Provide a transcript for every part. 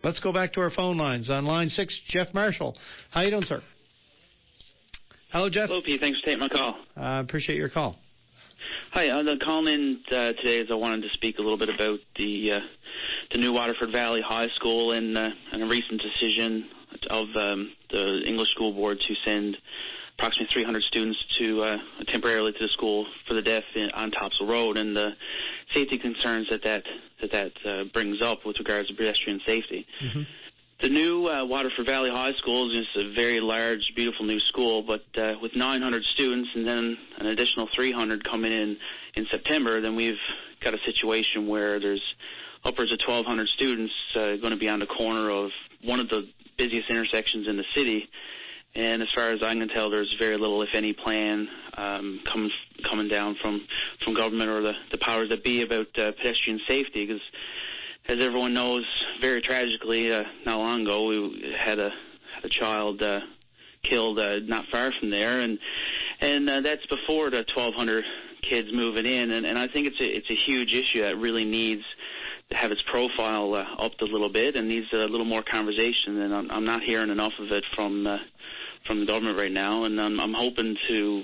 Let's go back to our phone lines. On line 6, Jeff Marshall. How you doing, sir? Hello, Jeff. Hello, Pete. Thanks for taking my call. I appreciate your call. Hi. I'm calling in today as I wanted to speak a little bit about the new Waterford Valley High School and a recent decision of the English School Board to send approximately 300 students to temporarily to the school for the deaf on Topsail Road, and the safety concerns that brings up with regards to pedestrian safety. Mm-hmm. The new Waterford Valley High School is just a very large, beautiful new school, but with 900 students and then an additional 300 coming in September, then we've got a situation where there's upwards of 1,200 students going to be on the corner of one of the busiest intersections in the city. And as far as I can tell, there's very little, if any, plan coming down from government or the powers that be about pedestrian safety, because as everyone knows, very tragically, not long ago, we had a child killed not far from there, and that's before the 1,200 kids moving in, and I think it's a huge issue that really needs to have its profile upped a little bit and needs a little more conversation, and I'm not hearing enough of it from the government right now, and I'm hoping to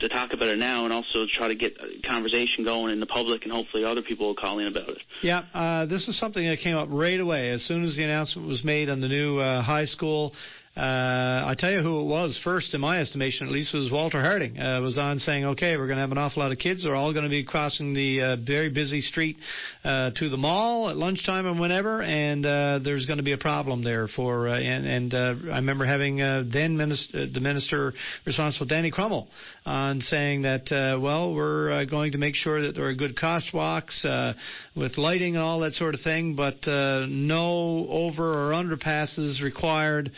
talk about it now and also try to get a conversation going in the public, and hopefully other people will call in about it. Yeah, this is something that came up right away as soon as the announcement was made on the new high school. I tell you who it was first, in my estimation at least, was Walter Harding. Was on saying, okay, we're going to have an awful lot of kids. They're all going to be crossing the very busy street to the mall at lunchtime and whenever, and there's going to be a problem there for. I remember having the minister responsible, Danny Crummell, on saying that we're going to make sure that there are good crosswalks with lighting and all that sort of thing, but no over or underpasses required.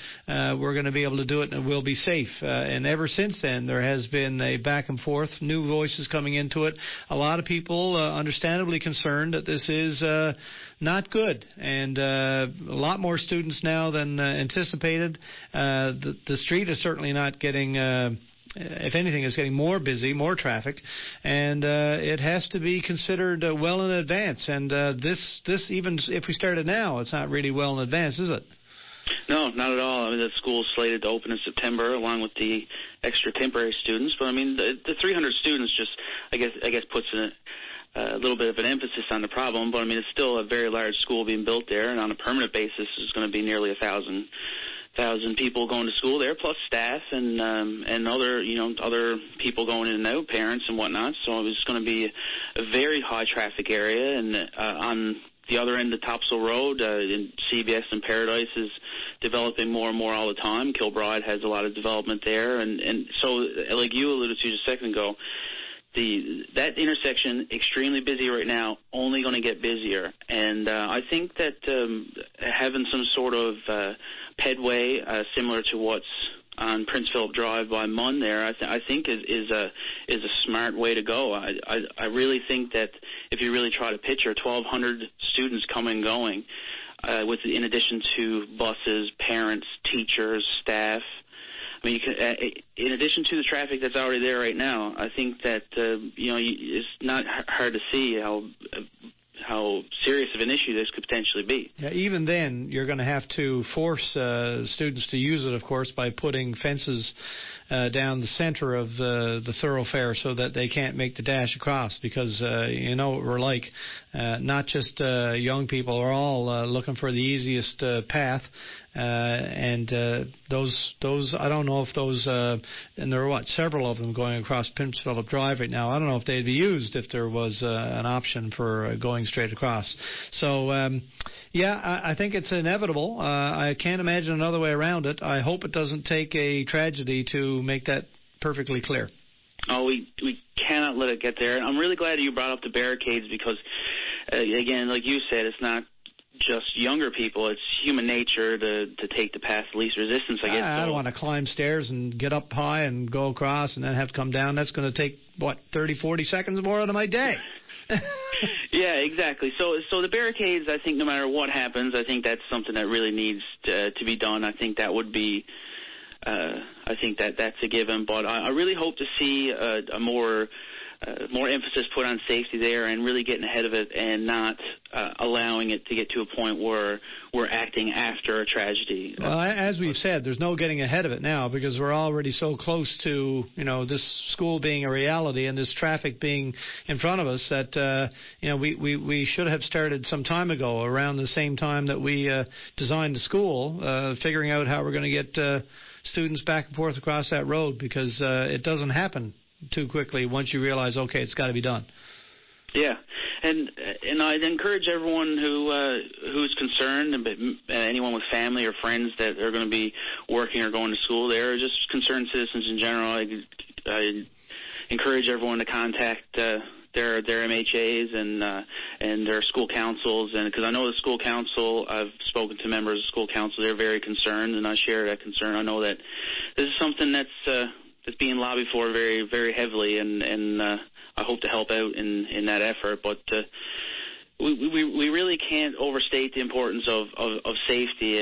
We're going to be able to do it, and it will be safe. And ever since then, there has been a back and forth, new voices coming into it. A lot of people understandably concerned that this is not good, and a lot more students now than anticipated. The street is certainly not getting... if anything, it's getting more busy, more traffic, and it has to be considered well in advance. And this, even if we started now, it's not really well in advance, is it? No, not at all. I mean, the school's slated to open in September, along with the extra temporary students. But I mean, the 300 students just, I guess, puts a little bit of an emphasis on the problem. But I mean, it's still a very large school being built there, and on a permanent basis, there's going to be nearly 1,000 people going to school there, plus staff and other people going in and out, parents and whatnot. So it's going to be a very high traffic area, and on the other end of Topsail Road, in CBS and Paradise is developing more and more all the time. Kilbride has a lot of development there, and so like you alluded to just a second ago, that intersection extremely busy right now, only going to get busier, and I think that having some sort of pedway similar to what's on Prince Philip Drive by Munn there, I think is a smart way to go. I really think that if you really try to picture 1,200 students coming and going, in addition to buses, parents, teachers, staff. I mean, in addition to the traffic that's already there right now, I think that it's not hard to see how serious of an issue this could potentially be. Yeah, even then, you're going to have to force students to use it, of course, by putting fences down the center of the thoroughfare so that they can't make the dash across, because you know what we're like. Not just young people are all looking for the easiest path. And those I don't know if those and there are several of them going across Prince Philip Drive right now. I don't know if they'd be used if there was an option for going straight across. So I think it's inevitable. I can't imagine another way around it. I hope it doesn't take a tragedy to make that perfectly clear. Oh, we cannot let it get there. I'm really glad you brought up the barricades, because again, like you said, it's not just younger people. It's human nature to take the path of least resistance, I guess. I don't want to climb stairs and get up high and go across and then have to come down. That's going to take, 30, 40 seconds more out of my day. Yeah, exactly. So the barricades, I think no matter what happens, I think that's something that really needs to be done. I think that would be, I think that's a given. But I really hope to see a more more emphasis put on safety there and really getting ahead of it and not allowing it to get to a point where we're acting after a tragedy. Well, as we've said, there's no getting ahead of it now because we're already so close to, this school being a reality and this traffic being in front of us that, we should have started some time ago, around the same time that we designed the school, figuring out how we're going to get students back and forth across that road, because it doesn't happen too quickly once you realize, okay, it's got to be done. Yeah, and I'd encourage everyone who's concerned, anyone with family or friends that are going to be working or going to school there, or just concerned citizens in general. I encourage everyone to contact their MHAs and their school councils, and because I know the school council, I've spoken to members of the school council, they're very concerned, and I share that concern. I know that this is something that's being lobbied for very, very heavily, and I hope to help out in that effort. But we really can't overstate the importance of safety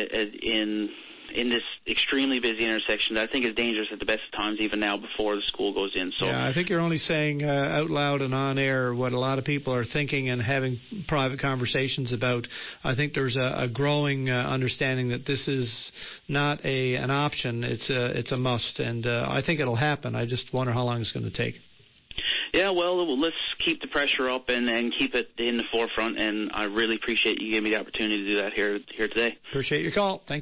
in this extremely busy intersection that I think is dangerous at the best of times, even now before the school goes in. So yeah, I think you're only saying out loud and on air what a lot of people are thinking and having private conversations about. I think there's a growing understanding that this is not an option. It's a must, and I think it'll happen. I just wonder how long it's going to take. Yeah, well, let's keep the pressure up and keep it in the forefront, and I really appreciate you giving me the opportunity to do that here today. Appreciate your call. Thank you.